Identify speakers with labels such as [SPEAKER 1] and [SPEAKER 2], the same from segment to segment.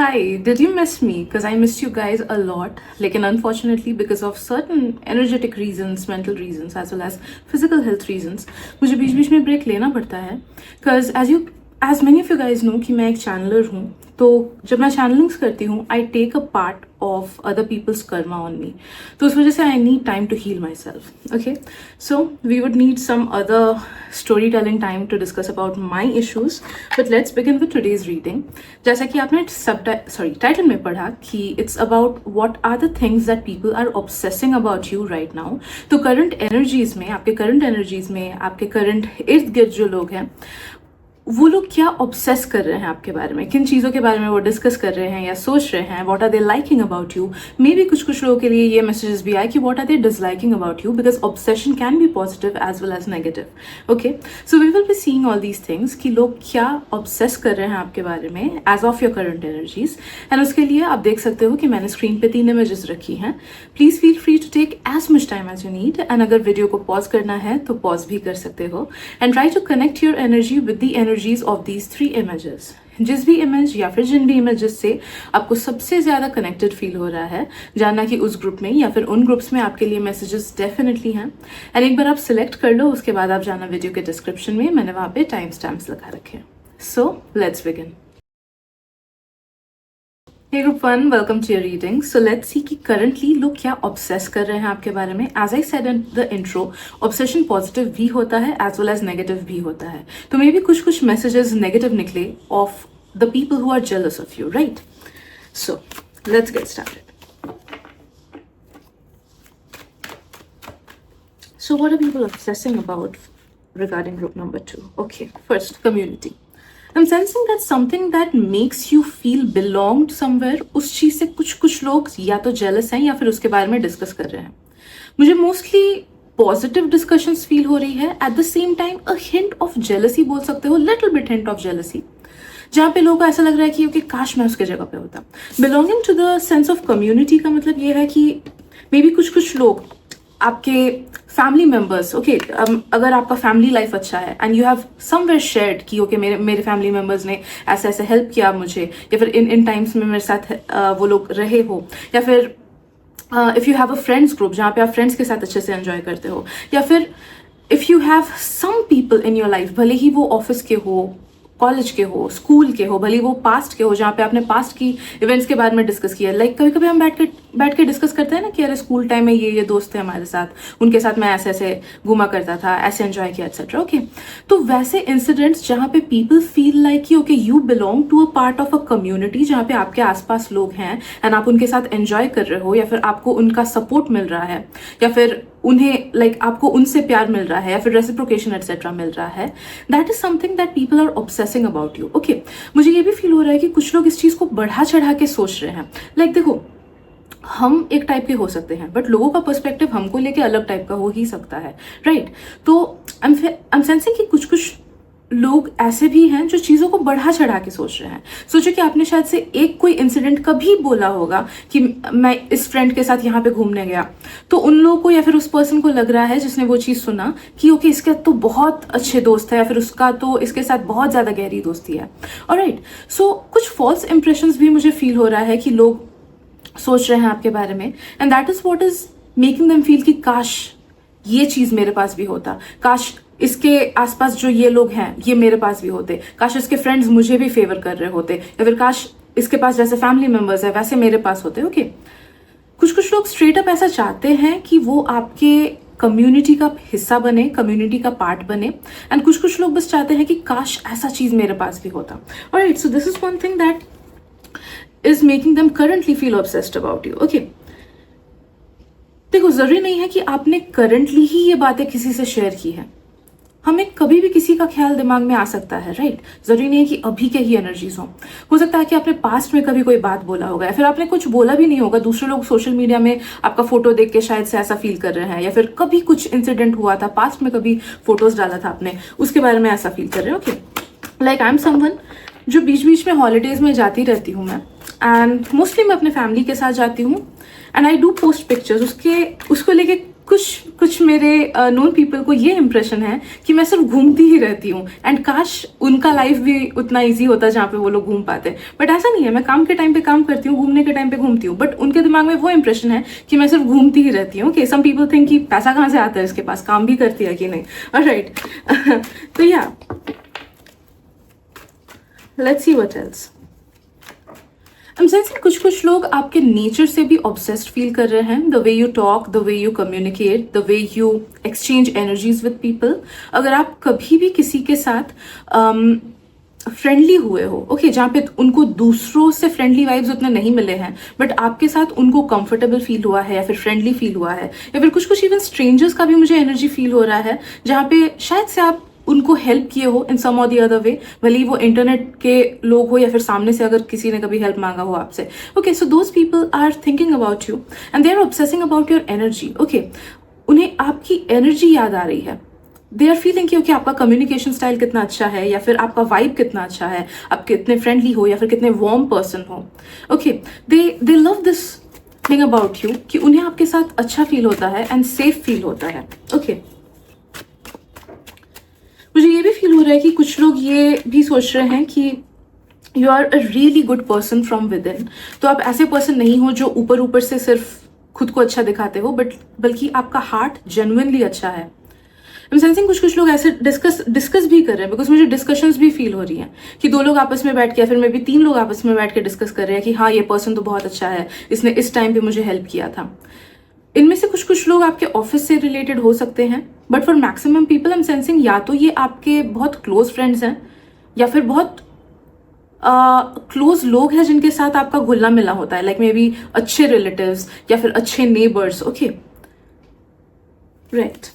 [SPEAKER 1] hi, did you miss me? Because I missed you guys a lot. लेकिन unfortunately because of certain energetic reasons, mental reasons as well as physical health reasons, मुझे बीच बीच में break लेना पड़ता है. Because as many of you guys know कि मैं एक channeler हूँ, तो जब मैं channelings करती हूँ, I take a part of other people's karma on me. तो उस वजह से I need time to heal myself. Okay, so we would need some other storytelling time to discuss about my issues. But let's begin with today's reading. जैसा कि आपने title में पढ़ा कि it's about what are the things that people are obsessing about you right now. तो current energies में, आपके current इर्द गिर्द जो लोग हैं, वो लोग क्या ऑब्सेस कर रहे हैं आपके बारे में, किन चीज़ों के बारे में वो डिस्कस कर रहे हैं या सोच रहे हैं. What are they liking about you. Maybe कुछ लोगों के लिए ये मैसेजेस भी आए कि what are they disliking about you, because obsession can be positive as well as negative. Okay, so we will be seeing all these things कि लोग क्या ऑब्सेस कर रहे हैं आपके बारे में as of your current energies. And उसके लिए आप देख सकते हो कि मैंने स्क्रीन पे 3 इमेजेस रखी हैं. Please feel free to take as much time as you need. And अगर वीडियो को पॉज करना है तो पॉज भी कर सकते हो. And try to connect your energy with the energies of these 3 images. जिस भी इमेज या फिर जिन भी इमेजेस से आपको सबसे ज्यादा कनेक्टेड फील हो रहा है, जानना कि उस ग्रुप में या फिर उन ग्रुप्स में आपके लिए मैसेजेस डेफिनेटली हैं. एंड एक बार आप सिलेक्ट कर लो, उसके बाद आप जाना वीडियो के डिस्क्रिप्शन में, मैंने वहां पे टाइम स्टैम्प्स लगा रखे हैं. So let's begin. Hey group 1, welcome to your reading. So let's see कि currently लोग क्या obsess कर रहे हैं आपके बारे में. As I said in the intro, obsession positive भी होता है as well as negative भी होता है. तो maybe कुछ messages negative निकले of the people who are jealous of you, right? So let's get started. So what are people obsessing about regarding group number 2? Okay, first, community. I'm sensing that something that makes you feel belonged somewhere, उस चीज से कुछ लोग या तो jealous हैं या फिर उसके बारे में डिस्कस कर रहे हैं. मुझे मोस्टली पॉजिटिव डिस्कशंस फील हो रही है. At the same time a hint of jealousy बोल सकते हो, little bit hint of jealousy, जहाँ पे लोगों को ऐसा लग रहा है कि ओके काश मैं उसके जगह पे होता. Belonging to the sense of community का मतलब ये है कि मे बी कुछ लोग आपके फैमिली मेंबर्स, ओके, अगर आपका फैमिली लाइफ अच्छा है and you have somewhere shared कि ओके मेरे फैमिली मेंबर्स ने ऐसे ऐसे हेल्प किया मुझे, या फिर इन टाइम्स में मेरे साथ वो लोग रहे हो, या फिर if you have a friends group जहाँ पे आप फ्रेंड्स के साथ अच्छे से एंजॉय करते हो, या फिर if you have some people in your life, भले ही वो ऑफिस के हो, कॉलेज के हो, स्कूल के हो, भले वो पास्ट के हो, जहाँ पे आपने पास्ट की इवेंट्स के बारे में डिस्कस किया. लाइक कभी कभी हम बैठ के डिस्कस करते हैं ना कि अरे स्कूल टाइम में ये दोस्त थे हमारे साथ, उनके साथ मैं ऐसे ऐसे घूमा करता था, ऐसे एंजॉय किया एक्सेट्रा. ओके, तो वैसे इंसिडेंट्स जहाँ पे पीपल फील लाइक कि okay you belong to a part of a community, जहाँ पे आपके आसपास लोग हैं एंड आप उनके साथ एंजॉय कर रहे हो, या फिर आपको उनका सपोर्ट मिल रहा है, या फिर उन्हें लाइक आपको उनसे प्यार मिल रहा है, या फिर रेसिप्रोकेशन एक्सेट्रा मिल रहा है. That is something that people are obsessing about you. Okay, मुझे ये भी फील हो रहा है कि कुछ लोग इस चीज को बढ़ा चढ़ा के सोच रहे हैं. लाइक देखो, हम एक टाइप के हो सकते हैं बट लोगों का पर्सपेक्टिव हमको लेके अलग टाइप का हो ही सकता है, राइट? तो आई एम सेंसिंग कि कुछ लोग ऐसे भी हैं जो चीज़ों को बढ़ा चढ़ा के सोच रहे हैं. सोचो कि आपने शायद से एक कोई इंसिडेंट कभी बोला होगा कि मैं इस फ्रेंड के साथ यहाँ पे घूमने गया, तो उन लोगों को या फिर उस पर्सन को लग रहा है जिसने वो चीज़ सुना कि ओके इसके तो बहुत अच्छे दोस्त है, या फिर उसका तो इसके साथ बहुत ज़्यादा गहरी दोस्ती है. ऑलराइट, सो कुछ फॉल्स इंप्रेशंस भी मुझे फील हो रहा है कि लोग सोच रहे हैं आपके बारे में. And that is what is making them feel कि काश ये चीज़ मेरे पास भी होता, काश इसके आसपास जो ये लोग हैं ये मेरे पास भी होते, काश इसके फ्रेंड्स मुझे भी फेवर कर रहे होते, या फिर काश इसके पास जैसे फैमिली मेंबर्स है वैसे मेरे पास होते. ओके, कुछ लोग स्ट्रेट अप ऐसा चाहते हैं कि वो आपके कम्युनिटी का हिस्सा बने, कम्युनिटी का पार्ट बने. एंड कुछ लोग बस चाहते हैं कि काश ऐसा चीज मेरे पास भी होता. Alright, so this is one thing that is making them currently feel obsessed about you. Okay, देखो जरूरी नहीं है कि आपने करंटली ही ये बातें किसी से शेयर की है. हमें कभी भी किसी का ख्याल दिमाग में आ सकता है, राइट? जरूरी नहीं है कि अभी के ही एनर्जीज हो सकता है कि आपने पास्ट में कभी कोई बात बोला होगा, या फिर आपने कुछ बोला भी नहीं होगा, दूसरे लोग सोशल मीडिया में आपका फोटो देख के शायद से ऐसा फील कर रहे हैं, या फिर कभी कुछ इंसिडेंट हुआ था पास्ट में, कभी फोटोज डाला था आपने, उसके बारे में ऐसा फील कर रहे हो. Okay, like I am someone जो बीच बीच में हॉलीडेज में जाती रहती हूँ मैं, एंड मोस्टली मैं अपने फैमिली के साथ जाती हूँ, and I do post pictures. उसको लेके कुछ मेरे नोन पीपल को ये इंप्रेशन है कि मैं सिर्फ घूमती ही रहती हूँ, एंड काश उनका लाइफ भी उतना इजी होता जहाँ पे वो लोग घूम पाते। बट ऐसा नहीं है, मैं काम के टाइम पे काम करती हूँ, घूमने के टाइम पे घूमती हूँ, बट उनके दिमाग में वो इंप्रेशन है कि मैं सिर्फ घूमती ही रहती हूँ। सम पीपल थिंक कि पैसा कहाँ से आता है इसके पास, काम भी करती है कि नहीं। ऑलराइट तो या let's see what else. I'm sensing कुछ लोग आपके नेचर से भी ऑब्सेस्ड फील कर रहे हैं, the way you talk, the way you communicate, the way you exchange energies with people. अगर आप कभी भी किसी के साथ फ्रेंडली हुए हो, ओके, जहाँ पे उनको दूसरों से फ्रेंडली वाइब्स उतने नहीं मिले हैं, बट आपके साथ उनको कंफर्टेबल फील हुआ है या फिर फ्रेंडली फील हुआ है, या फिर कुछ इवन स्ट्रेंजर्स का भी मुझे एनर्जी फील हो रहा है जहाँ पे शायद से आप उनको हेल्प किए हो इन सम और दी अदर वे, भले ही वो इंटरनेट के लोग हो या फिर सामने से अगर किसी ने कभी हेल्प मांगा हो आपसे। Okay, so those people are thinking about you and they are obsessing about your energy. Okay, उन्हें आपकी एनर्जी याद आ रही है, दे आर फीलिंग कि ओके आपका कम्युनिकेशन स्टाइल कितना अच्छा है, या फिर आपका वाइब कितना अच्छा है, आप कितने फ्रेंडली हो या फिर कितने वार्म पर्सन हो। Okay, they love this thing about you कि उन्हें आपके साथ अच्छा फील होता है एंड सेफ फील होता है। ओके, मुझे ये भी फील हो रहा है कि कुछ लोग ये भी सोच रहे हैं कि you are a really good person from within. तो आप ऐसे पर्सन नहीं हो जो ऊपर ऊपर से सिर्फ खुद को अच्छा दिखाते हो, बल्कि आपका हार्ट जेन्युइनली अच्छा है। I'm sensing कुछ लोग ऐसे डिस्कस भी कर रहे हैं, बिकॉज मुझे डिस्कशंस भी फील हो रही हैं कि दो लोग आपस में बैठ के या फिर मे बी 3 लोग आपस में बैठ के डिस्कस कर रहे हैं कि हाँ ये पर्सन तो बहुत अच्छा है, इसने इस टाइम पे मुझे हेल्प किया था। इनमें से कुछ लोग आपके ऑफिस से रिलेटेड हो सकते हैं, but for maximum people I am sensing या तो ये आपके बहुत क्लोज फ्रेंड्स हैं या फिर बहुत क्लोज लोग हैं जिनके साथ आपका घुलना मिलना होता है, लाइक मे बी अच्छे रिलेटिव्स या फिर अच्छे नेबर्स। Okay, right.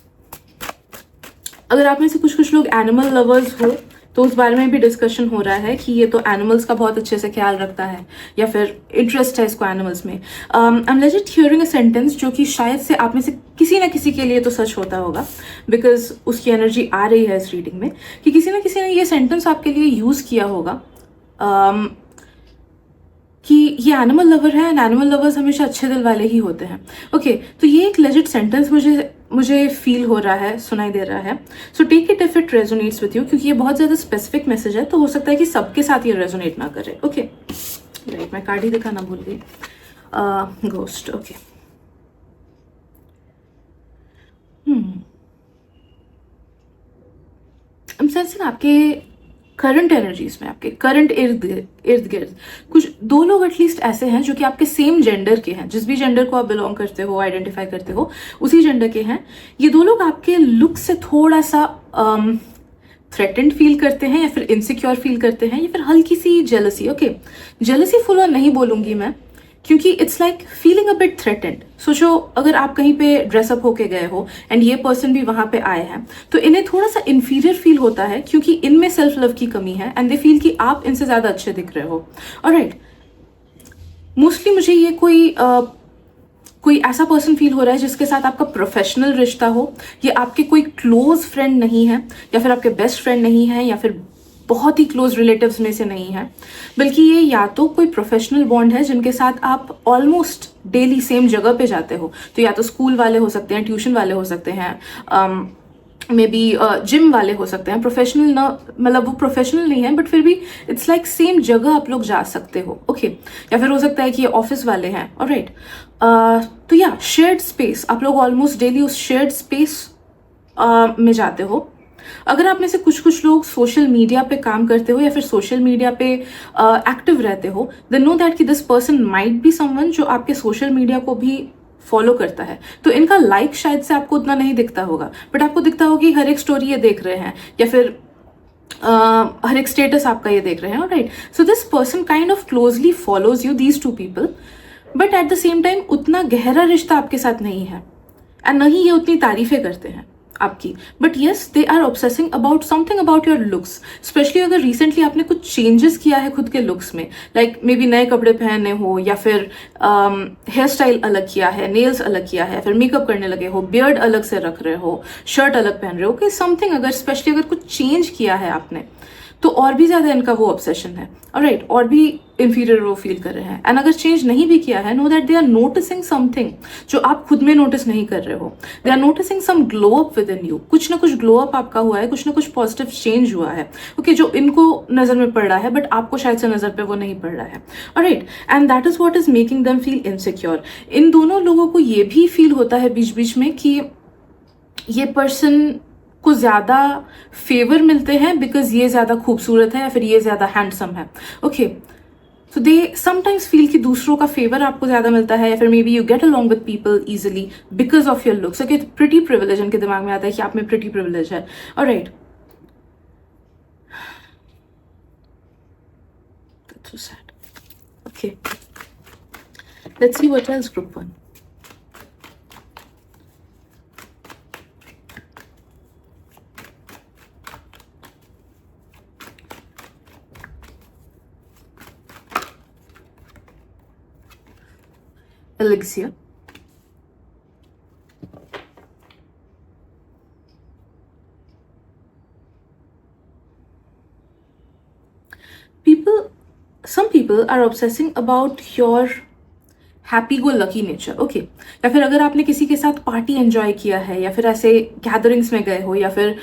[SPEAKER 1] अगर आप में से कुछ लोग एनिमल लवर्स हो तो उस बारे में भी डिस्कशन हो रहा है कि ये तो एनिमल्स का बहुत अच्छे से ख्याल रखता है या फिर इंटरेस्ट है इसको एनिमल्स में। I am legit hearing a sentence जो कि शायद से आप में से किसी ना किसी के लिए तो सच होता होगा, बिकॉज उसकी एनर्जी आ रही है इस रीडिंग में कि किसी ना किसी ने ये सेंटेंस आपके लिए यूज किया होगा कि ये एनिमल लवर है एंड एनिमल लवर्स हमेशा अच्छे दिल वाले ही होते हैं। ओके, तो ये एक लेजिट सेंटेंस मुझे फील हो रहा है, सुनाई दे रहा है। So take it if it resonates with you, क्योंकि ये बहुत ज़्यादा स्पेसिफिक मैसेज है, तो हो सकता है कि सबके साथ ये रेजोनेट ना करे। ओके, राइट, मैं कार्ड ही दिखाना भूल गई। घोस्ट। ओके, I'm sensing आपके करंट एनर्जीज में, आपके करंट इर्द गिर्द कुछ 2 लोग एटलीस्ट ऐसे हैं जो कि आपके सेम जेंडर के हैं, जिस भी जेंडर को आप बिलोंग करते हो, आइडेंटिफाई करते हो, उसी जेंडर के हैं। ये 2 लोग आपके लुक से थोड़ा सा थ्रेटेंड फील करते हैं या फिर इनसिक्योर फील करते हैं या फिर हल्की सी jealousy. Okay, jealousy full on नहीं बोलूंगी मैं, क्योंकि it's like feeling a bit threatened. सोचो अगर आप कहीं पे ड्रेसअप होके गए हो एंड ये पर्सन भी वहां पे आए हैं, तो इन्हें थोड़ा सा इन्फीरियर फील होता है क्योंकि इनमें सेल्फ लव की कमी है एंड दे फील कि आप इनसे ज्यादा अच्छे दिख रहे हो। ऑलराइट, मोस्टली मुझे ये कोई ऐसा पर्सन फील हो रहा है जिसके साथ आपका प्रोफेशनल रिश्ता हो, ये आपके कोई क्लोज फ्रेंड नहीं है या फिर आपके बेस्ट फ्रेंड नहीं है या फिर बहुत ही क्लोज रिलेटिव्स में से नहीं है, बल्कि ये या तो कोई प्रोफेशनल बॉन्ड है जिनके साथ आप ऑलमोस्ट डेली सेम जगह पे जाते हो। तो या तो स्कूल वाले हो सकते हैं, ट्यूशन वाले हो सकते हैं, मे बी जिम वाले हो सकते हैं। प्रोफेशनल ना, मतलब वो प्रोफेशनल नहीं है बट फिर भी इट्स लाइक सेम जगह आप लोग जा सकते हो। ओके, या फिर हो सकता है कि ये ऑफिस वाले हैं। ऑलराइट, तो या शेयर्ड स्पेस, आप लोग ऑलमोस्ट डेली उस शेयर्ड स्पेस में जाते हो। अगर आप में से कुछ लोग सोशल मीडिया पे काम करते हो या फिर सोशल मीडिया पे एक्टिव रहते हो, देन नो दैट कि this person might be someone जो आपके सोशल मीडिया को भी फॉलो करता है। तो इनका लाइक शायद से आपको उतना नहीं दिखता होगा, बट आपको दिखता होगा कि हर एक स्टोरी ये देख रहे हैं या फिर हर एक स्टेटस आपका ये देख रहे हैं। Right, so this person kind of closely follows you, these 2 people, but at the same time उतना गहरा रिश्ता आपके साथ नहीं है एंड नहीं ये उतनी तारीफें करते हैं आपकी। But yes, they are obsessing about something about your looks, specially अगर रिसेंटली आपने कुछ चेंजेस किया है खुद के लुक्स में, लाइक मे बी नए कपड़े पहने हो या फिर हेयर स्टाइल अलग किया है, नेल्स अलग किया है, फिर मेकअप करने लगे हो, बियर्ड अलग से रख रहे हो, शर्ट अलग पहन रहे हो, कि समथिंग अगर स्पेशली अगर कुछ चेंज किया है आपने, तो और भी ज़्यादा इनका वो ऑब्सेशन है, ऑलराइट, और भी इन्फीरियर वो फील कर रहे हैं। एंड अगर चेंज नहीं भी किया है, know that they are noticing something जो आप खुद में नोटिस नहीं कर रहे हो। They are noticing some glow up within you, कुछ ना कुछ ग्लो अप आपका हुआ है, कुछ ना कुछ पॉजिटिव चेंज हुआ है, ओके, जो इनको नज़र में पड़ रहा है बट आपको शायद से नज़र पे वो नहीं पड़ रहा है, alright. And that is what is making them feel insecure. इन दोनों लोगों को ये भी फील होता है बीच बीच में कि ये पर्सन को ज़्यादा फेवर मिलते हैं बिकॉज ये ज़्यादा खूबसूरत है या फिर ये ज़्यादा हैंडसम है, okay. So they sometimes feel कि दूसरों का फेवर आपको ज़्यादा मिलता है, या फिर maybe you get along with people easily because of your looks, okay. Pretty privilege इनके दिमाग में आता है कि आप में प्रिटी प्रिविलेज है, alright. That's so sad. Okay. Let's see what else group 1. Elixir. Some people are obsessing about your happy go lucky nature, okay. या फिर अगर आपने किसी के साथ पार्टी एंजॉय किया है, या फिर ऐसे गैदरिंग्स में गए हो, या फिर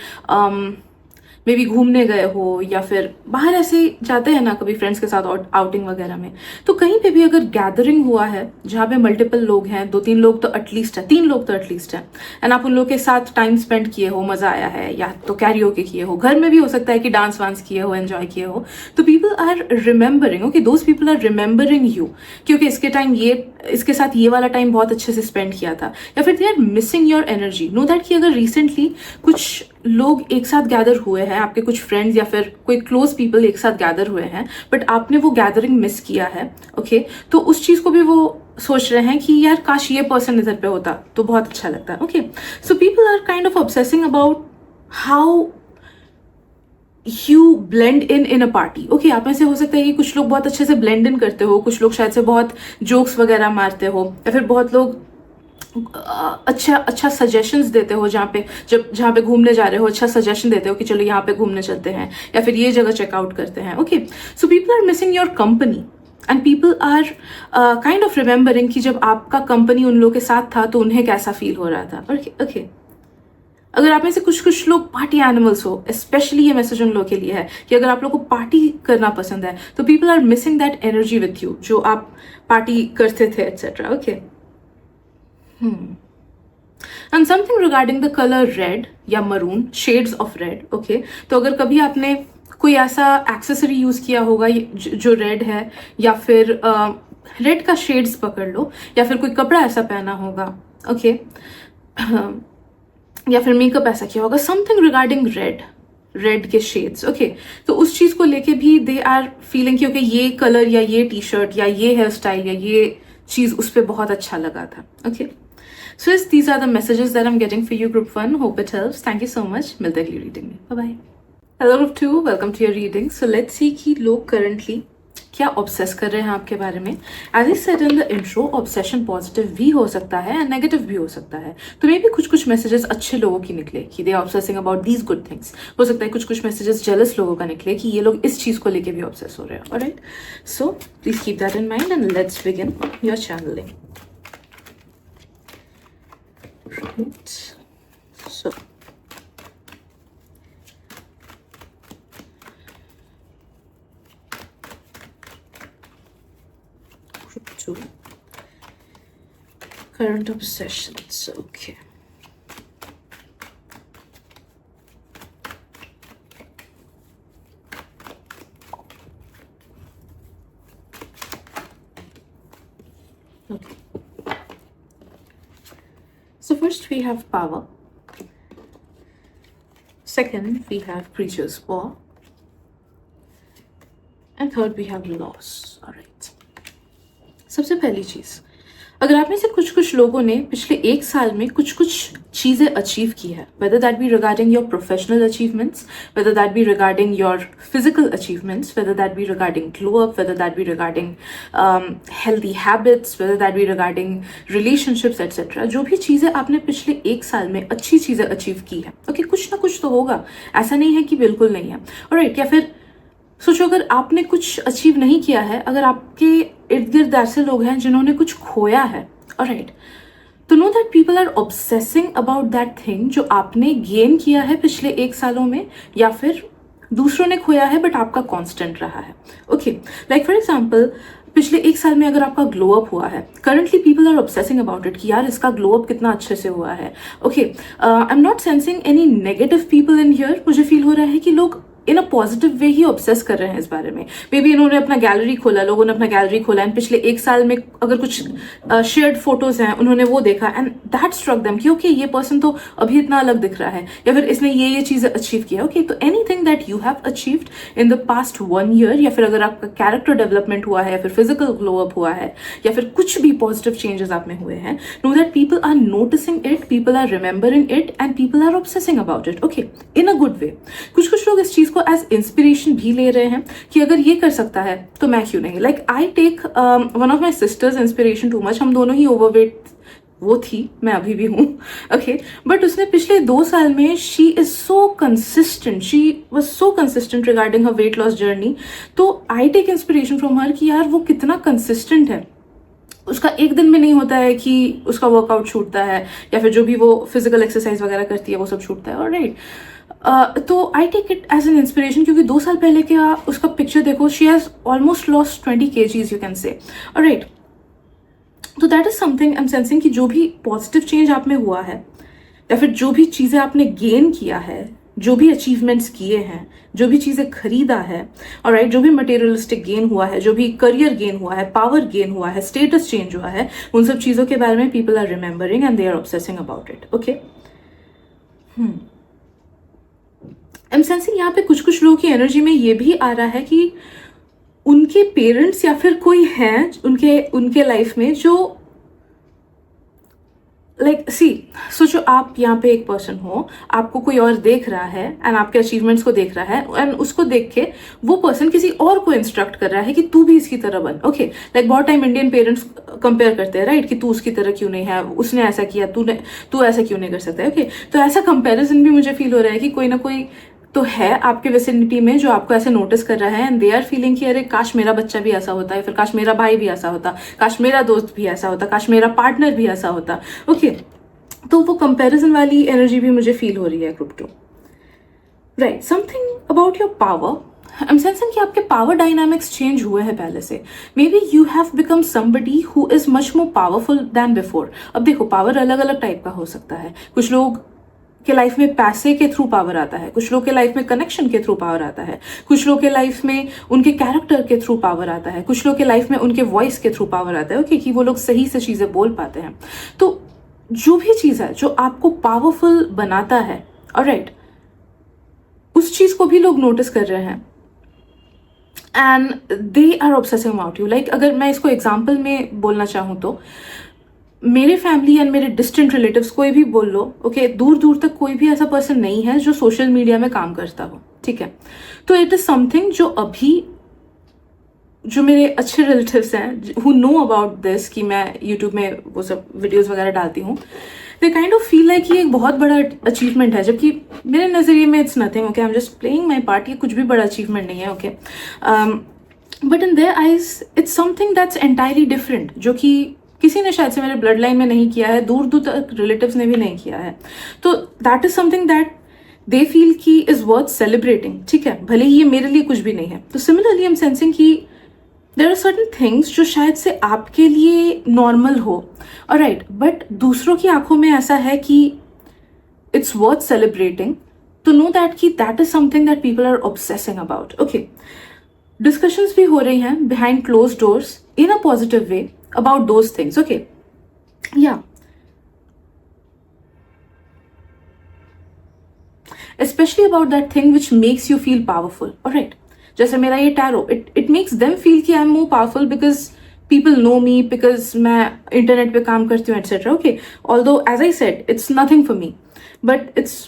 [SPEAKER 1] मे बी घूमने गए हो, या फिर बाहर ऐसे जाते हैं ना कभी फ्रेंड्स के साथ आउटिंग वगैरह में, तो कहीं पे भी अगर गैदरिंग हुआ है जहाँ पे मल्टीपल लोग हैं, 2-3 लोग तो एटलीस्ट है, 3 लोग तो एटलीस्ट है, एंड आप उन लोग के साथ टाइम स्पेंड किए हो, मजा आया है, या तो कैरियोके किए हो, घर में भी हो सकता है कि डांस वांस किए हो, एंजॉय किए हो, तो people are remembering, okay, those people are remembering you, क्योंकि इसके साथ ये वाला टाइम बहुत अच्छे से स्पेंड किया था, या फिर they are missing your energy. Know that कि अगर रिसेंटली कुछ लोग एक साथ गैदर हुए हैं, आपके कुछ फ्रेंड्स या फिर कोई क्लोज पीपल एक साथ गैदर हुए हैं, बट आपने वो गैदरिंग मिस किया है, ओके, तो उस चीज को भी वो सोच रहे हैं कि यार काश ये पर्सन इधर पे होता तो बहुत अच्छा लगता है, okay. So people are kind of obsessing about how you blend in a party, okay. आप में से हो सकता है कि कुछ लोग बहुत अच्छे से ब्लेंड इन करते हो, कुछ लोग शायद से बहुत जोक्स वगैरह मारते हो, या फिर बहुत लोग अच्छा सजेशंस देते हो, जहाँ पे घूमने जा रहे हो अच्छा सजेशन देते हो कि चलो यहाँ पे घूमने चलते हैं, या फिर ये जगह चेकआउट करते हैं, okay. So people are missing your company and people are kind of remembering कि जब आपका कंपनी उन लोगों के साथ था तो उन्हें कैसा फील हो रहा था, ओके। अगर आप में से कुछ लोग पार्टी एनिमल्स हो, स्पेशली ये मैसेज उन लोगों के लिए है कि अगर आप लोगों को पार्टी करना पसंद है तो people are missing that energy with you, जो आप पार्टी करते थे, etcetera, okay. And something regarding the color red या maroon, shades of red, okay? तो अगर कभी आपने कोई ऐसा एक्सेसरी यूज किया होगा जो रेड है, या फिर रेड का शेड्स पकड़ लो, या फिर कोई कपड़ा ऐसा पहना होगा, ओके, या फिर मेकअप ऐसा किया होगा, समथिंग रिगार्डिंग रेड के शेड्स, ओके। तो उस चीज को लेके भी दे आर फीलिंग क्योंकि ये कलर या ये टी शर्ट या ये हेयर स्टाइल या ये चीज उस पर बहुत अच्छा लगा था, okay. So yes, these are the messages that I'm getting for you, Group 1. Hope it helps. Thank you so much. मिलते हैं अगली रीडिंग में. Bye bye. Hello Group 2. Welcome to your reading. So let's see कि लोग currently क्या obsess कर रहे हैं आपके बारे में. As I said in the intro, obsession positive भी हो सकता है and नेगेटिव भी हो सकता है. तो मे भी कुछ मैसेजेस अच्छे लोगों की निकले कि they are obsessing about these good things. हो सकता है कुछ मैसेजेस जेलस लोगों का निकले कि ये लोग इस चीज को लेके भी ऑब्सेस हो रहे हैं. Alright. So please keep that in mind and let's begin your channeling. Right. So group 2, current obsessions, okay. So first we have power, second we have creature's paw, and third we have loss. Alright. सबसे पहली चीज, अगर आप में से कुछ लोगों ने पिछले 1 साल में कुछ चीजें अचीव की है, whether that be regarding your professional achievements, whether that be regarding your physical achievements, whether that be regarding glow up, whether that be regarding healthy habits, whether that be regarding relationships, etc. जो भी चीजें आपने पिछले 1 साल में अच्छी चीजें achieve की है, ओके, कुछ ना कुछ तो होगा, ऐसा नहीं है कि बिल्कुल नहीं है, ऑलराइट। या फिर सोचो अगर आपने कुछ अचीव नहीं किया है, अगर आपके इर्द गिर्द ऐसे लोग हैं जिन्होंने कुछ खोया है, ऑलराइट, तो know that people are obsessing about that thing जो आपने गेन किया है पिछले 1 सालों में, या फिर दूसरों ने खोया है बट आपका कांस्टेंट रहा है। ओके, लाइक फॉर एग्जांपल पिछले 1 साल में अगर आपका ग्लो अप हुआ है, currently people are obsessing about it कि यार इसका ग्लो अप कितना अच्छे से हुआ है। Okay, I am not sensing any negative people in here. मुझे फील हो रहा है कि लोग इन a positive way he obsess कर रहे हैं इस बारे में। मे बी इन्होंने अपना गैलरी खोला, लोगों ने अपना गैलरी खोला एंड पिछले 1 साल में अगर कुछ शेयर्ड फोटोज हैं उन्होंने वो देखा एंड दैट स्ट्रक देम कि ओके ये पर्सन तो अभी इतना अलग दिख रहा है, या फिर इसने ये चीजें अचीव किया। ओके, तो anything that you have achieved in the past 1 year, या फिर अगर आपका कैरेक्टर डेवलपमेंट हुआ है, या फिर फिजिकल ग्लो अप हुआ है, या फिर कुछ भी पॉजिटिव चेंजेस आप में हुए हैं, know that people are noticing it, people are remembering it and people are obsessing about it. Okay, in a good way. कुछ लोग इस चीज को एज इंस्पिरेशन भी ले रहे हैं कि अगर ये कर सकता है तो मैं क्यों नहीं। Like I take one of my sisters inspiration too much. हम दोनों ही ओवरवेट वो थी, मैं अभी भी हूँ। ओके, बट उसने पिछले 2 साल में she is so consistent, she was so consistent regarding her weight loss journey. तो I take inspiration from her कि यार वो कितना कंसिस्टेंट है। उसका एक दिन में नहीं होता है कि उसका वर्कआउट छूटता है, या फिर जो भी वो फिजिकल एक्सरसाइज वगैरह करती है वो सब छूटता है। ऑलराइट, तो I take it as an inspiration क्योंकि 2 साल पहले क्या उसका पिक्चर देखो, she has almost lost 20 kgs you can say. Alright, तो that is something I am sensing कि जो भी पॉजिटिव चेंज आप में हुआ है, या फिर जो भी चीज़ें आपने गेन किया है, जो भी अचीवमेंट्स किए हैं, जो भी चीज़ें खरीदा है, ऑलराइट, जो भी मटेरियलिस्टिक गेन हुआ है, जो भी करियर गेन हुआ है, पावर गेन हुआ है, स्टेटस चेंज हुआ है, उन सब चीज़ों के बारे में people are remembering and they are obsessing about it. Okay, I am sensing यहाँ पे कुछ लोगों की एनर्जी में ये भी आ रहा है कि उनके पेरेंट्स या फिर कोई है उनके लाइफ में जो लाइक सोचो आप यहाँ पे एक पर्सन हो, आपको कोई और देख रहा है एंड आपके अचीवमेंट्स को देख रहा है एंड उसको देख के वो पर्सन किसी और को इंस्ट्रक्ट कर रहा है कि तू भी इसकी तरह बन। ओके, लाइक बहुत टाइम इंडियन पेरेंट्स कंपेयर करते हैं, राइट, कि तू उसकी तरह क्यों नहीं है, उसने ऐसा किया, तू ऐसा क्यों नहीं कर सकता। ओके, तो ऐसा कंपेरिजन भी मुझे फील हो रहा है कि कोई ना कोई तो है आपके विसिनिटी में जो आपको ऐसे नोटिस कर रहा है एंड दे आर फीलिंग कि अरे काश मेरा बच्चा भी ऐसा होता है, फिर काश मेरा भाई भी ऐसा होता, काश मेरा दोस्त भी ऐसा होता, काश मेरा पार्टनर भी ऐसा होता। ओके, तो वो कंपैरिजन वाली एनर्जी भी मुझे फील हो रही है group 2। Right, something about your power. I am sensing कि आपके पावर डायनामिक्स चेंज हुए हैं पहले से। May be you have become somebody who is much more powerful then before. अब देखो, पावर अलग अलग टाइप का हो सकता है। कुछ लोग के लाइफ में पैसे के थ्रू पावर आता है, कुछ लोग के लाइफ में कनेक्शन के थ्रू पावर आता है, कुछ लोग के लाइफ में उनके कैरेक्टर के थ्रू पावर आता है, कुछ लोग के लाइफ में उनके वॉइस के थ्रू पावर आता है। ओके, कि वो लोग सही से चीजें बोल पाते हैं। तो जो भी चीज है जो आपको पावरफुल बनाता है, ऑलराइट, उस चीज को भी लोग नोटिस कर रहे हैं and they are obsessing about you. Like अगर मैं इसको एग्जाम्पल में बोलना चाहूँ तो मेरे फैमिली एंड मेरे डिस्टेंट रिलेटिव्स कोई भी बोल लो, ओके, दूर दूर तक कोई भी ऐसा पर्सन नहीं है जो सोशल मीडिया में काम करता हो, ठीक है। तो इट इज समथिंग जो अभी जो मेरे अच्छे रिलेटिव्स हैं हु नो अबाउट दिस कि मैं यूट्यूब में वो सब वीडियोस वगैरह डालती हूँ, they kind of feel like ये एक बहुत बड़ा अचीवमेंट है, जबकि मेरे नज़रिए में it's nothing. Okay, I am just playing my part, ये कुछ भी बड़ा अचीवमेंट नहीं है। Okay, but in their eyes it's something that's entirely different, जो कि किसी ने शायद से मेरे ब्लड लाइन में नहीं किया है, दूर दूर तक रिलेटिव्स ने भी नहीं किया है। तो that is something that they feel की इज वर्थ सेलिब्रेटिंग, ठीक है, भले ही ये मेरे लिए कुछ भी नहीं है। तो सिमिलरली आई एम सेंसिंग कि देयर आर सर्टन थिंग्स जो शायद से आपके लिए नॉर्मल हो, ऑलराइट, बट दूसरों की आंखों में ऐसा है कि इट्स वर्थ सेलिब्रेटिंग। तो नो दैट कि that is something that people are obsessing about. Okay, discussions भी हो रही हैं behind close doors in a positive way about those things. Okay, yeah, especially about that thing which makes you feel powerful. All right, जैसे मेरा ये tarot, it makes them feel कि I'm more powerful because people know me, because मैं internet पे काम करती हूँ, etc. Okay, although as I said, it's nothing for me, but it's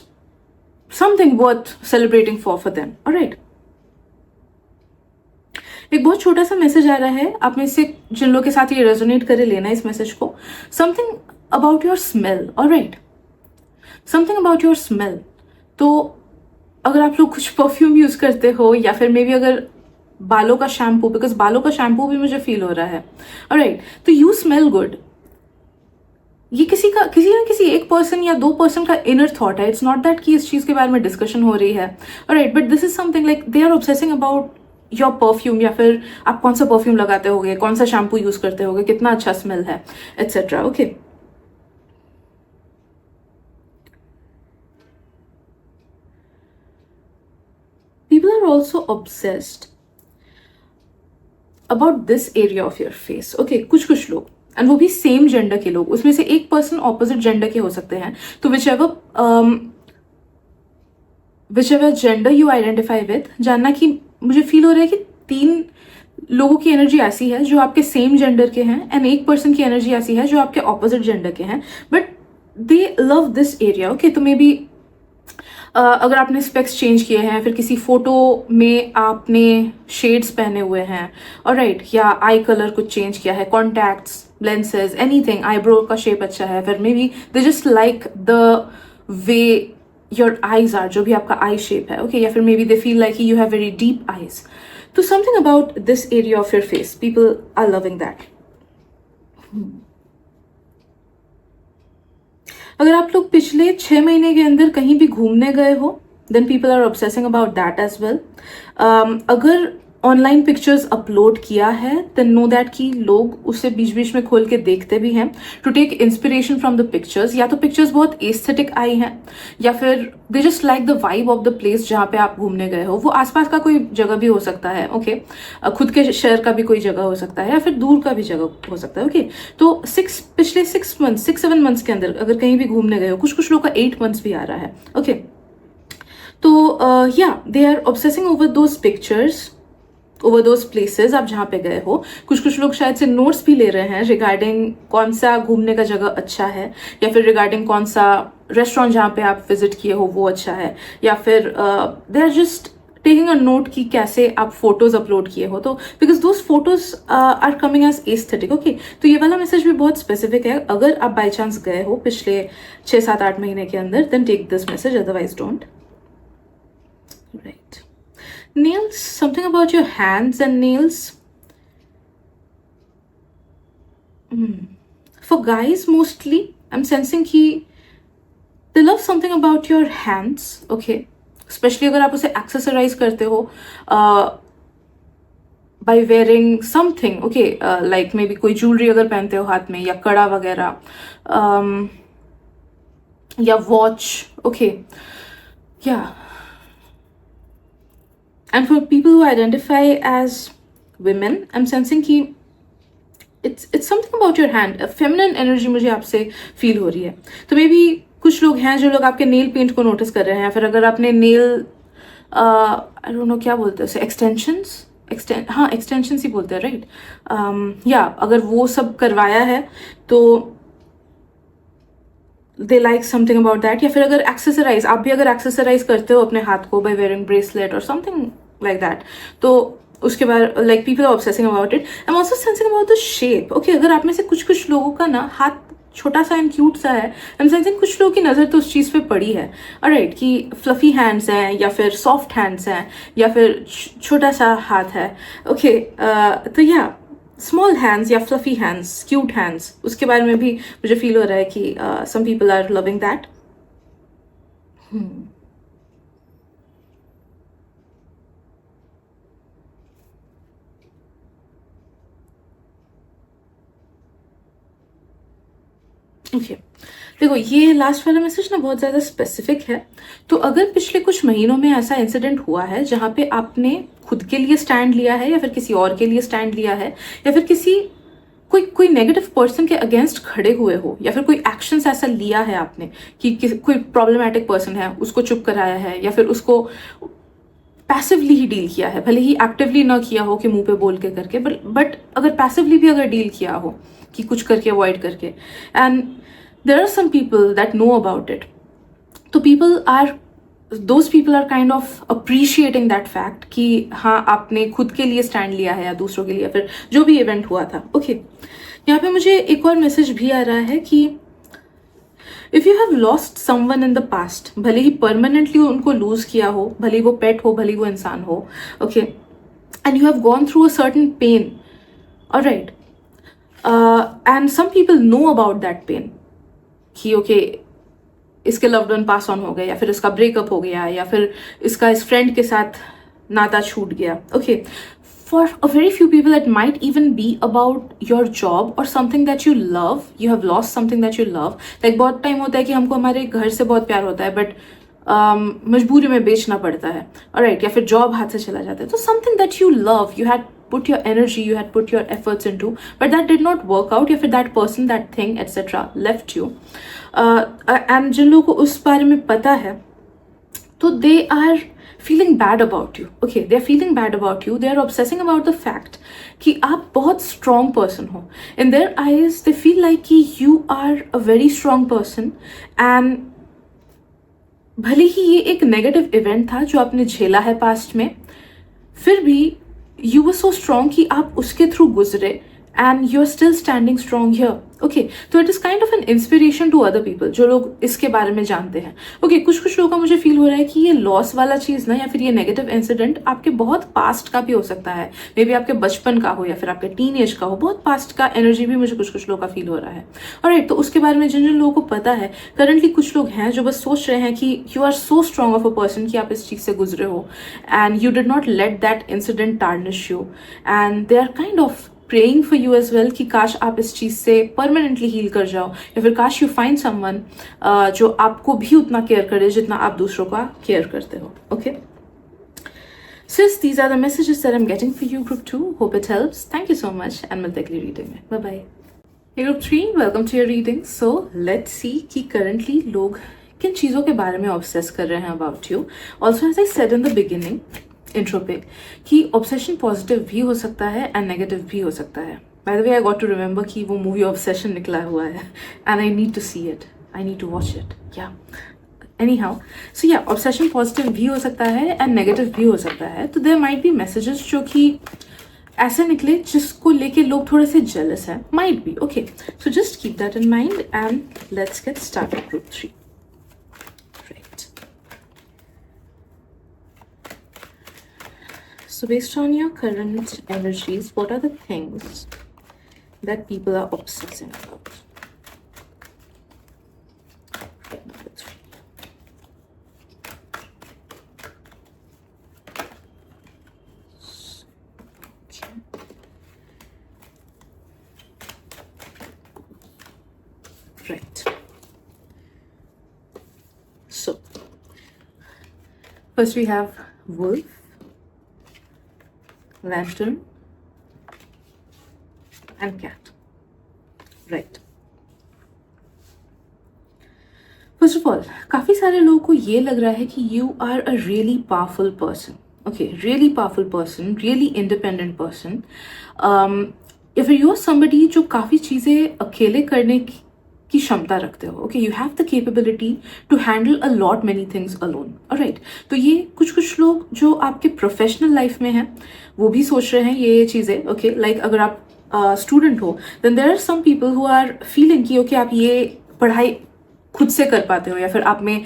[SPEAKER 1] something worth celebrating for them. All right, एक बहुत छोटा सा मैसेज आ रहा है, आप में से जिन लोगों के साथ ये रेजोनेट करे लेना इस मैसेज को। Something about your smell, alright, something about your smell. तो अगर आप लोग कुछ परफ्यूम यूज करते हो, या फिर मे बी अगर बालों का शैम्पू, बिकॉज बालों का शैम्पू भी मुझे फील हो रहा है। ऑलराइट, तो यू स्मेल गुड। ये किसी ना किसी एक पर्सन या दो पर्सन का इनर थॉट है। इट्स नॉट दैट कि इस चीज के बारे में डिस्कशन हो रही है। Alright, but this is something like they are obsessing about your perfume, या फिर आप कौन सा परफ्यूम लगाते होगे, कौन सा शैम्पू यूज करते होगे, कितना अच्छा स्मेल है, etcetera. Okay, people are also obsessed about this area of your face. Okay, कुछ लोग, एंड वो भी सेम जेंडर के लोग, उसमें से एक पर्सन ऑपोजिट जेंडर के हो सकते हैं। तो which ever gender you identify with, जानना कि मुझे फील हो रहा है कि 3 लोगों की एनर्जी ऐसी है जो आपके सेम जेंडर के हैं, एंड एक पर्सन की एनर्जी ऐसी है जो आपके ऑपोजिट जेंडर के हैं, but they love this area. Okay, तो मे बी अगर आपने स्पेक्स चेंज किए हैं, फिर किसी फोटो में आपने शेड्स पहने हुए हैं, और राइट, या आई कलर कुछ चेंज किया है, कॉन्टैक्ट्स, लेंसेज, एनीथिंग, आईब्रो का शेप अच्छा है, फिर maybe they just like the way your eyes are, जो भी आपका आई शेप है। ओके, या फिर maybe they feel like you have very deep eyes. तो something about this area of your face, people are loving that. अगर आप लोग पिछले 6 महीने के अंदर कहीं भी घूमने गए हो, then people are obsessing about that as well. अगर ऑनलाइन पिक्चर्स अपलोड किया है, देन नो दैट कि लोग उसे बीच बीच में खोल के देखते भी हैं to take inspiration from the pictures. या तो पिक्चर्स बहुत एस्थेटिक आई हैं, या फिर they just like the vibe of the place जहाँ पे आप घूमने गए हो। वो आसपास का कोई जगह भी हो सकता है, ओके, खुद के शहर का भी कोई जगह हो सकता है, या फिर दूर का भी जगह हो सकता है। ओके, तो पिछले 6 मंथ्स के अंदर अगर कहीं भी घूमने गए हो, कुछ लोग का 8 मंथ्स भी आ रहा है। ओके, तो या they are obsessing over those pictures, over those places आप जहाँ पे गए हो। कुछ लोग शायद से नोट्स भी ले रहे हैं रिगार्डिंग कौन सा घूमने का जगह अच्छा है, या फिर रिगार्डिंग कौन सा रेस्टोरेंट जहाँ पे आप विजिट किए हो वो अच्छा है, या फिर they are just taking a note कि कैसे आप फोटोज अपलोड किए हो। तो because those photos are coming as aesthetic. Okay, तो ये वाला मैसेज भी बहुत स्पेसिफिक है। अगर आप बाई चांस गए हो पिछले 6-7-8 महीने के अंदर, then take this message, otherwise don't. Right, nails, something about your hands and nails. For guys mostly, I'm sensing कि they love something about your hands. Okay, especially अगर आप उसे accessorize करते हो by wearing something. Okay, like maybe कोई jewelry अगर पहनते हो हाथ में, या कड़ा वगैरह, या watch. Okay, yeah. And for people who identify as women, I'm sensing कि it's something about your hand, a feminine energy मुझे आपसे फील हो रही है। तो मे बी कुछ लोग हैं जो लोग आपके नेल पेंट को नोटिस कर रहे हैं, फिर अगर आपने नेल आई डोंट नो क्या बोलते हैं उसे, एक्सटेंशंस ही बोलते हैं, राइट, या अगर वो सब करवाया है तो they like something about that. या फिर अगर एक्सेसराइज, आप भी अगर एक्सेसराइज करते हो अपने हाथ को बाय वेयरिंग ब्रेसलेट और समथिंग लाइक दैट, तो उसके बाद like people are obsessing about it. I am also sensing about the shape. Okay, अगर आप में से कुछ लोगों का ना हाथ छोटा सा एंड क्यूट सा है, आई एम सेंसिंग कुछ लोगों की नज़र तो उस चीज़ पे पड़ी है, राइट, कि फ्लफी हैंड्स हैं, या फिर सॉफ्ट हैंड्स हैं, या फिर छोटा सा हाथ है। ओके, तो या स्मॉल हैंड्स या फ्लफी हैंड्स, क्यूट हैंड्स, उसके बारे में भी मुझे फील हो रहा है कि some people are loving that. Okay, देखो ये लास्ट वाला मैसेज ना बहुत ज़्यादा स्पेसिफिक है। तो अगर पिछले कुछ महीनों में ऐसा इंसिडेंट हुआ है जहाँ पे आपने खुद के लिए स्टैंड लिया है, या फिर किसी और के लिए स्टैंड लिया है, या फिर कोई नेगेटिव पर्सन के अगेंस्ट खड़े हुए हो, या फिर कोई एक्शंस ऐसा लिया है आपने कि कोई प्रॉब्लमेटिक पर्सन है उसको चुप कराया है, या फिर उसको पैसिवली ही डील किया है, भले ही एक्टिवली ना किया हो कि मुंह पे बोल के करके, बट अगर पैसिवली भी अगर डील किया हो कि कुछ करके अवॉइड करके, and there are some people that know about it, तो those people are kind of appreciating that fact कि हाँ आपने खुद के लिए स्टैंड लिया है, या दूसरों के लिए, फिर जो भी इवेंट हुआ था। ओके, यहाँ पे मुझे एक और मैसेज भी आ रहा है कि if you have lost someone in the past, भले ही परमानेंटली उनको लूज किया हो, भले ही वो पेट हो, भले ही वो इंसान हो, okay, and you have gone through a certain pain, all right, and some people know about that pain कि ओके इसके लव्ड वन पास ऑन हो गए, या फिर इसका ब्रेकअप हो गया, या फिर इसका इस फ्रेंड के साथ नाता छूट गया. Okay, for a very few people it might even be about your job और something that you love. You have lost something that you love. Like बहुत टाइम होता है कि हमको हमारे घर से बहुत प्यार होता है, बट मजबूरी में बेचना पड़ता है, राइट, या फिर जॉब हाथ से चला जाता है. तो something that you love, you had put your energy, you had put your efforts into, but that did not work out, या फिर that person, that thing, etc. left you. And जिन लोगों को उस बारे में पता है, तो they are feeling bad about you. Okay, they are feeling bad about you. They are obsessing about the fact कि आप बहुत strong person हो. In their eyes, they feel like कि you are a very strong person, and भले ही ये एक negative event था जो आपने झेला है पास्ट में, फिर भी you were so strong कि आप उसके थ्रू गुजरे, and you're still standing strong here. Okay, तो it is kind of an inspiration to other people जो लोग इसके बारे में जानते हैं. Okay, कुछ लोगों का मुझे फील हो रहा है कि ये लॉस वाला चीज़ ना, या फिर ये नेगेटिव इंसिडेंट आपके बहुत पास्ट का भी हो सकता है. मे बी आपके बचपन का हो, या फिर आपके टीन एज का हो. बहुत पास्ट का एनर्जी भी मुझे कुछ लोगों का फील हो रहा है. ऑलराइट, तो उसके बारे में जिन जिन लोगों को पता है, करंटली कुछ लोग हैं जो बस सोच रहे हैं कि you are so strong of a person कि आप इस चीज़ से गुजरे हो, and you did not let that incident tarnish you, and they are kind of praying for you as well कि काश आप इस चीज़ से परमानेंटली हील कर जाओ, या फिर काश यू फाइंड समवन जो आपको भी उतना केयर करे जितना आप दूसरों का केयर करते हो. Okay, sis, these are the messages that I'm getting for you, group 2. Hope it helps. Thank you so much, and मिलते अगली रीडिंग में. Bye bye. Hey group 3, welcome to your reading. So let's see कि currently लोग किन चीज़ों के बारे में ऑब्सेस कर रहे हैं about you. Also, as I said in the beginning, intro पे, कि ऑब्सेशन पॉजिटिव भी हो सकता है एंड नेगेटिव भी हो सकता है. By the way, I got to remember कि वो मूवी ऑब्सेशन निकला हुआ है, and I need to see it, I need to watch it. या एनी हाउ, सो या ऑब्सेशन पॉजिटिव भी हो सकता है एंड नेगेटिव भी हो सकता है. तो देयर माइट बी मैसेजेस जो कि ऐसे निकले जिसको लेके लोग थोड़े से जेलस हैं, might be. Okay, so just keep that in mind and let's get started group 3. So based on your current energies, what are the things that people are obsessing about? Okay, number 3. Okay. Right. So, first we have Wolf, Lantern and Cat. Right. First of all, काफी सारे लोगों को ये लग रहा है कि you are a really powerful person. Okay, really powerful person, really independent person. If you are somebody जो काफी चीजें अकेले करने की क्षमता रखते हो. Okay, you have the capability to handle a lot many things alone. Alright, तो ये कुछ लोग जो आपके प्रोफेशनल लाइफ में हैं वो भी सोच रहे हैं ये चीज़ें. ओके, लाइक अगर आप स्टूडेंट हो, then there are some people who are feeling कि ओके आप ये पढ़ाई खुद से कर पाते हो, या फिर आप में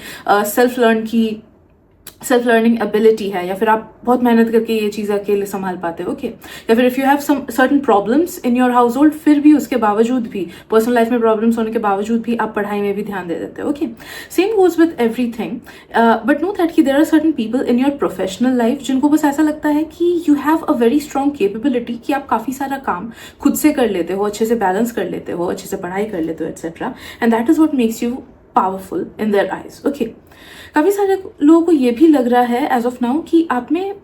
[SPEAKER 1] सेल्फ लर्निंग एबिलिटी है, या फिर आप बहुत मेहनत करके ये चीज़ अकेले संभाल पाते हो. ओके, या फिर if you have some certain problems in your household, फिर भी उसके बावजूद भी, पर्सनल लाइफ में प्रॉब्लम्स होने के बावजूद भी आप पढ़ाई में भी ध्यान दे देते हो. Okay, same goes with everything, but know that कि there are certain people in your professional life जिनको बस ऐसा लगता है कि you have a very strong capability कि आप काफ़ी सारा काम खुद से कर लेते हो, अच्छे से बैलेंस कर लेते हो, अच्छे से पढ़ाई कर लेते हो, etcetera, and that is what makes you powerful in their eyes. Okay, काफ़ी सारे लोगों को ये भी लग रहा है एज ऑफ नाउ कि आप में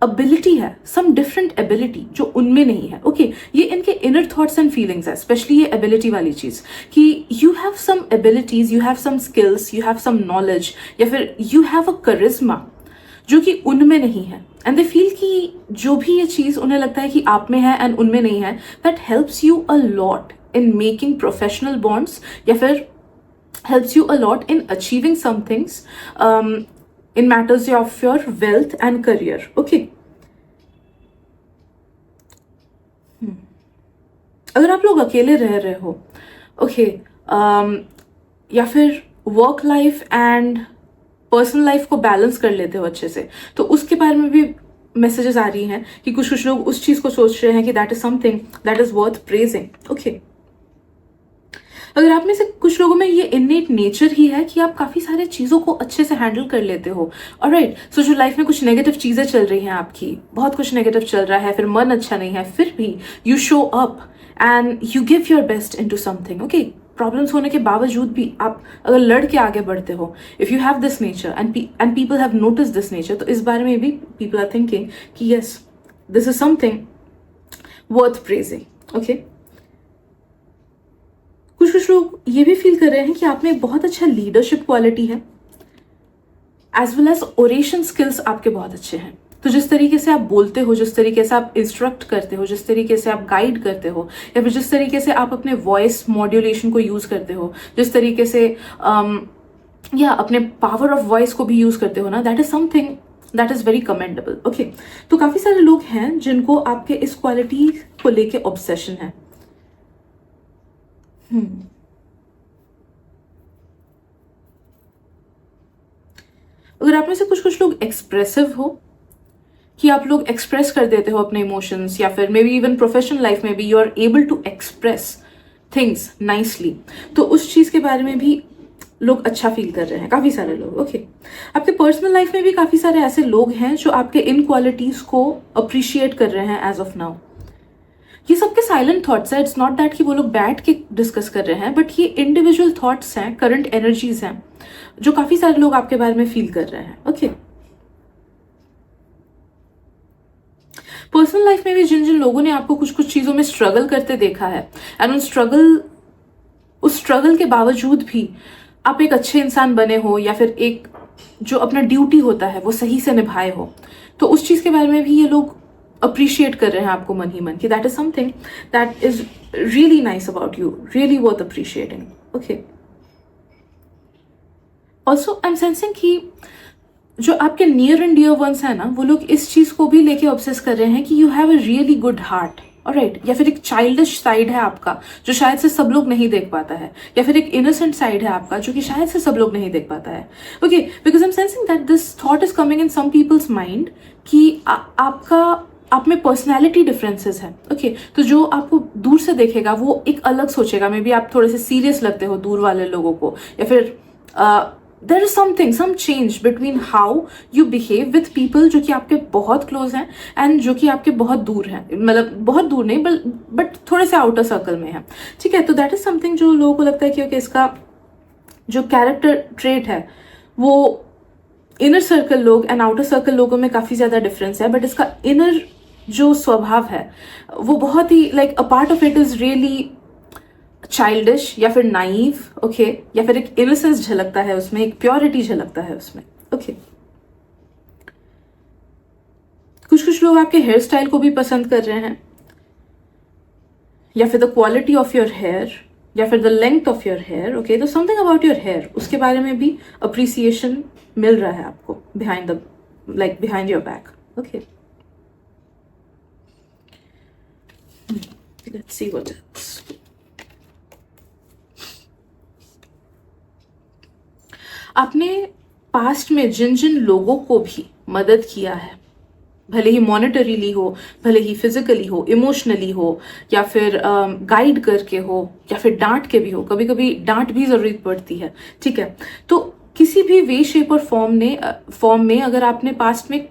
[SPEAKER 1] अबिलिटी है, सम डिफरेंट एबिलिटी जो उनमें नहीं है. ओके, ये इनके इनर थॉट्स एंड फीलिंग्स है, स्पेशली ये एबिलिटी वाली चीज़ कि you have some abilities, you have some skills, you have some knowledge, या फिर यू हैव अ करिश्मा जो कि उनमें नहीं है. एंड दे फील कि जो भी ये चीज़ उन्हें लगता है कि आप में है एंड उनमें नहीं है, that helps you a lot in making professional bonds, या फिर helps you a lot in achieving some things in matters of your wealth and career. Okay, अगर आप लोग अकेले रह रहे हो, ओके, या फिर work life and personal life को बैलेंस कर लेते हो अच्छे से, तो उसके बारे में भी मैसेजेस आ रही हैं कि कुछ कुछ लोग उस चीज़ को सोच रहे हैं कि that is something that is worth praising. Okay, अगर आप में से कुछ लोगों में ये इननेट नेचर ही है कि आप काफ़ी सारे चीज़ों को अच्छे से हैंडल कर लेते हो, ऑलराइट, सो जो लाइफ में कुछ नेगेटिव चीज़ें चल रही हैं, आपकी बहुत कुछ नेगेटिव चल रहा है, फिर मन अच्छा नहीं है, फिर भी you show up and you give your best into something. Okay, problems होने के बावजूद भी आप अगर लड़ के आगे बढ़ते हो, if you have this nature and people have notice this nature, तो इस बारे में भी पीपल आर थिंकिंग कि yes, this is something worth praising. Okay, कुछ कुछ लोग ये भी फील कर रहे हैं कि आप में बहुत अच्छा लीडरशिप क्वालिटी है, as well as oration skills आपके बहुत अच्छे हैं। तो जिस तरीके से आप बोलते हो, जिस तरीके से आप इंस्ट्रक्ट करते हो, जिस तरीके से आप गाइड करते हो, या फिर जिस तरीके से आप अपने वॉइस मॉड्यूलेशन को यूज करते हो, जिस तरीके से या अपने पावर ऑफ वॉइस को भी यूज करते हो ना, that is something that is very commendable. Okay, तो काफी सारे लोग हैं जिनको आपके इस क्वालिटी को लेके ऑब्सेशन है। अगर आप में से कुछ कुछ लोग एक्सप्रेसिव हो, कि आप लोग एक्सप्रेस कर देते हो अपने इमोशंस, या फिर maybe even professional life में भी you are able to express things nicely, तो उस चीज के बारे में भी लोग अच्छा फील कर रहे हैं, काफी सारे लोग। ओके, आपके पर्सनल लाइफ में भी काफी सारे ऐसे लोग हैं जो आपके इन क्वालिटीज को अप्रिशिएट कर रहे हैं एज ऑफ नाउ। ये सबके साइलेंट थॉट्स है, इट्स नॉट दैट कि वो लोग बैठ के डिस्कस कर रहे हैं, बट ये इंडिविजुअल थॉट्स हैं, करंट एनर्जीज हैं, जो काफी सारे लोग आपके बारे में फील कर रहे हैं। ओके, पर्सनल लाइफ में भी जिन जिन लोगों ने आपको कुछ कुछ चीजों में स्ट्रगल करते देखा है, एंड उस स्ट्रगल के बावजूद भी आप एक अच्छे इंसान बने हो, या फिर एक जो अपना ड्यूटी होता है वो सही से निभाए हो, तो उस चीज के बारे में भी ये लोग अप्रिशिएट कर रहे हैं आपको मन ही मन, कि that is something that is really nice about you, really worth appreciating. Okay, also I am sensing कि जो आपके नियर एंड डियर वंस है ना, वो लोग इस चीज को भी लेके ऑब्सेस कर रहे हैं कि you have a really good heart, alright, या फिर एक चाइल्डिश साइड है आपका जो शायद से सब लोग नहीं देख पाता है, या फिर एक इनोसेंट साइड है आपका जो कि शायद से सब लोग नहीं देख पाता है। Okay, because I am sensing that this thought is coming in some people's mind कि आप में पर्सनैलिटी डिफरेंसेस है। ओके, तो जो आपको दूर से देखेगा वो एक अलग सोचेगा, मे बी आप थोड़े से सीरियस लगते हो दूर वाले लोगों को, या फिर there is something, some change between how you behave with people जो कि आपके बहुत क्लोज हैं एंड जो कि आपके बहुत दूर हैं, मतलब बहुत दूर नहीं बट थोड़े से आउटर सर्कल में है। ठीक है, तो दैट इज समथिंग जो लोगों को लगता है कि ओके, इसका जो कैरेक्टर ट्रेट है वो इनर सर्कल लोग एंड आउटर सर्कल लोगों में काफी ज्यादा डिफरेंस है, बट इसका इनर जो स्वभाव है वो बहुत ही like a part of it is really childish, या फिर नाइव। ओके, या फिर एक इनोसेंस झलकता है उसमें, एक प्योरिटी झलकता है उसमें। ओके, कुछ कुछ लोग आपके हेयर स्टाइल को भी पसंद कर रहे हैं, या फिर the quality of your hair, या फिर the length of your hair. Okay, तो समथिंग अबाउट योर हेयर, उसके बारे में भी अप्रिसिएशन मिल रहा है आपको behind your back. Okay, let's see what else. आपने पास्ट में जिन जिन लोगों को भी मदद किया है, भले ही मॉनेटरीली हो, भले ही फिजिकली हो, इमोशनली हो, या फिर गाइड करके हो, या फिर डांट के भी हो, कभी कभी डांट भी जरूरत पड़ती है। ठीक है, तो किसी भी वे शेप और फॉर्म में अगर आपने पास्ट में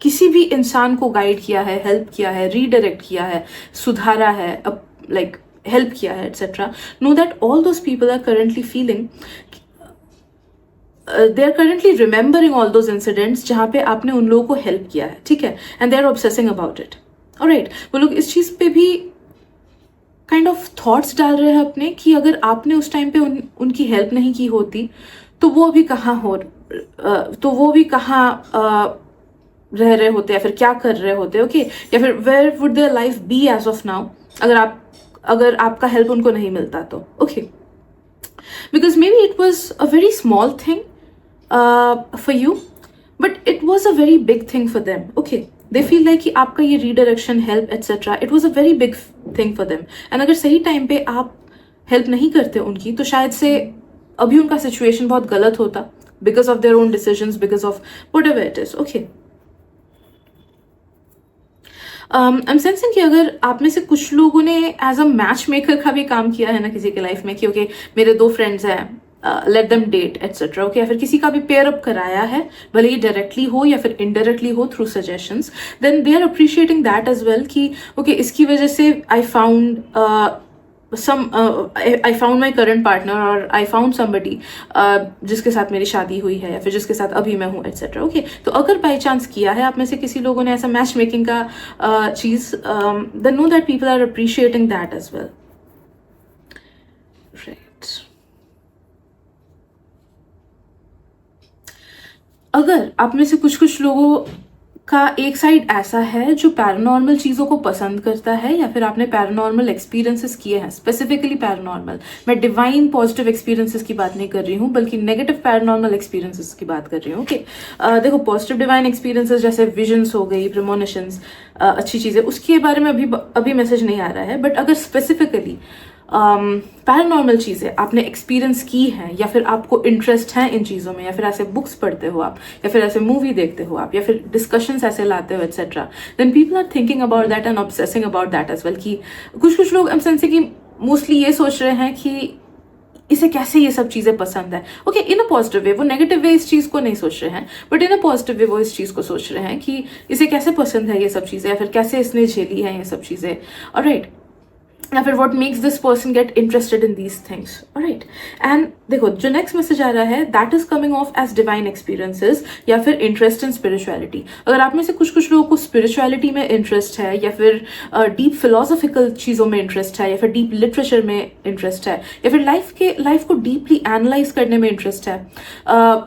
[SPEAKER 1] किसी भी इंसान को गाइड किया है, हेल्प किया है, रीडायरेक्ट किया है, सुधारा है, लाइक हेल्प किया है, etcetera, know that all those people are currently feeling, they are currently remembering all those incidents जहाँ पे आपने उन लोगों को हेल्प किया है। ठीक है, and they are obsessing about it. Alright, वो लोग इस चीज पे भी काइंड ऑफ थॉट्स डाल रहे हैं अपने कि अगर आपने उस टाइम पे उनकी हेल्प नहीं की होती तो वो अभी कहाँ रह रहे होते, या फिर क्या कर रहे होते। ओके, या फिर where would their life be as of now अगर आपका हेल्प उनको नहीं मिलता तो। Okay, because maybe it was a very small thing for you, but it was a very big thing for them. Okay, they feel like कि आपका ये redirection, help, etc. it was a very big thing for them. and अगर सही time पे आप help नहीं करते उनकी तो शायद से अभी उनका सिचुएशन बहुत गलत होता, because of their own decisions, because of whatever it is. Okay, I am sensing कि अगर आप में से कुछ लोगों ने एज अ मैच मेकर का भी काम किया है ना किसी के लाइफ में, कि ओके मेरे दो फ्रेंड्स हैं, let them date etcetera, okay, या फिर किसी का भी पेयर अप कराया है, भले ही डायरेक्टली हो या फिर इनडायरेक्टली हो through suggestions, then they are appreciating that as well कि ओके इसकी वजह से I found I found my current partner, और I found somebody जिसके साथ मेरी शादी हुई है या फिर जिसके साथ अभी मैं हूँ एटसेट्रा, ओके। तो अगर बाई चांस किया है आप में से किसी लोगों ने ऐसा मैच मेकिंग का चीज, then know that people are appreciating that as well, right. अगर आप में से कुछ लोगों का एक साइड ऐसा है जो पैरानॉर्मल चीज़ों को पसंद करता है, या फिर आपने पैरानॉर्मल एक्सपीरियंसेस किए हैं, स्पेसिफिकली पैरानॉर्मल, मैं डिवाइन पॉजिटिव एक्सपीरियंसेस की बात नहीं कर रही हूँ बल्कि नेगेटिव पैरानॉर्मल एक्सपीरियंसेस की बात कर रही हूँ, ओके। देखो पॉजिटिव डिवाइन एक्सपीरियंसेस जैसे विजन्स हो गई, प्रेमोनिशंस, अच्छी चीज़ें, उसके बारे में अभी मैसेज नहीं आ रहा है, बट अगर स्पेसिफिकली पैरानॉर्मल चीज़ें आपने एक्सपीरियंस की हैं, या फिर आपको इंटरेस्ट है इन चीज़ों में, या फिर ऐसे बुक्स पढ़ते हो आप, या फिर ऐसे मूवी देखते हो आप, या फिर डिस्कशंस ऐसे लाते हो etcetera, then people are thinking about that and obsessing about that as well. कि कुछ लोग सेंस कि मोस्टली ये सोच रहे हैं कि इसे कैसे ये सब चीज़ें पसंद है, ओके, इन अ पॉजिटिव वे। वो नेगेटिव वे इस चीज़ को नहीं सोच रहे हैं, बट इन अ पॉजिटिव वे वो इस चीज़ को सोच रहे हैं कि इसे कैसे पसंद है ये सब चीज़ें, या फिर कैसे इसने झेली है ये सब चीज़ें, ऑलराइट, या फिर what makes this person get interested in these things, alright। and देखो जो नेक्स्ट मैसेज आ रहा है that is coming off as divine experiences या फिर interest in spirituality। अगर आप में से कुछ लोगों को spirituality में interest है, या फिर deep philosophical चीज़ों में interest है, या फिर deep literature में interest है, या फिर लाइफ को deeply analyze करने में interest है,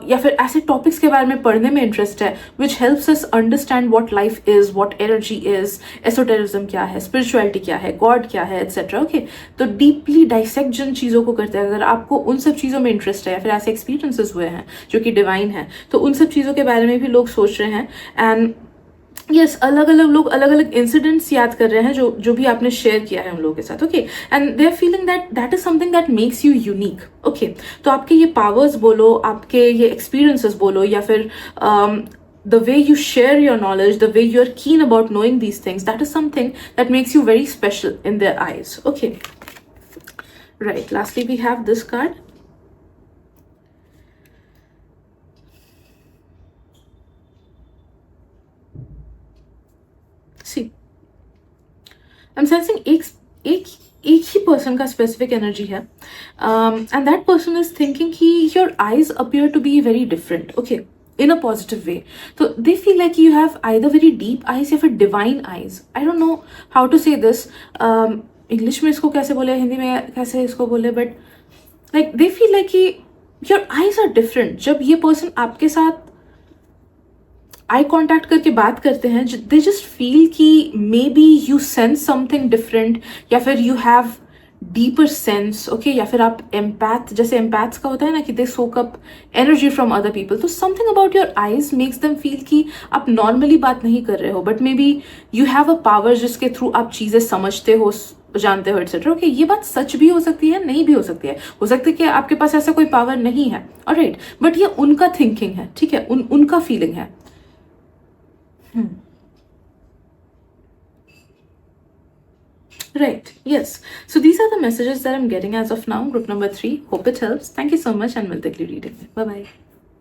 [SPEAKER 1] या फिर ऐसे topics के बारे में पढ़ने में interest है, which helps us understand what life is, what energy is, esotericism क्या है, spirituality क्या है, God क्या है, एक्सेट्रा, ओके। तो डीपली डाइसेक्ट जिन चीज़ों को करते हैं, अगर आपको उन सब चीज़ों में इंटरेस्ट है, या फिर ऐसे एक्सपीरियंसेस हुए हैं जो कि डिवाइन है, तो उन सब चीज़ों के बारे में भी लोग सोच रहे हैं। एंड यस, अलग अलग लोग अलग अलग इंसिडेंट्स याद कर रहे हैं जो भी आपने शेयर किया है उन लोगों के साथ, okay. And they are feeling that is something that makes you unique, okay. तो आपके ये पावर्स बोलो, आपके ये एक्सपीरियंसेस बोलो, या फिर the way you share your knowledge, the way you're keen about knowing these things, that is something that makes you very special in their eyes, okay, right। Lastly we have this card, see, I'm sensing एक ही person का specific energy है, and that person is thinking कि your eyes appear to be very different, okay, in a positive way। So they feel like you have either very deep eyes या फिर divine eyes, I don't know how to say this, English में इसको कैसे बोले, हिंदी में कैसे इसको बोले, but like they feel like कि your eyes are different। जब ये person आपके साथ आई कॉन्टैक्ट करके बात करते हैं, दे जस्ट फील कि may be you sense something different, या फिर you have deeper sense, okay, या फिर आप एम्पैथ, जैसे एम्पैथ्स का होता है ना कि they soak up energy from other people, तो something about your eyes makes them feel कि आप नॉर्मली बात नहीं कर रहे हो, but maybe you have a power जिसके थ्रू आप चीज़ें समझते हो, जानते हो एटसेट्रा, ओके। ये बात सच भी हो सकती है, नहीं भी हो सकती है, हो सकता है कि आपके पास ऐसा कोई पावर नहीं है, ऑलराइट, बट ये उनका थिंकिंग है, ठीक है, उनका फीलिंग है। Right, yes. So these are the messages that I'm getting as of now, group number 3. Hope it helps. Thank you so much and we'll take reading. Bye bye.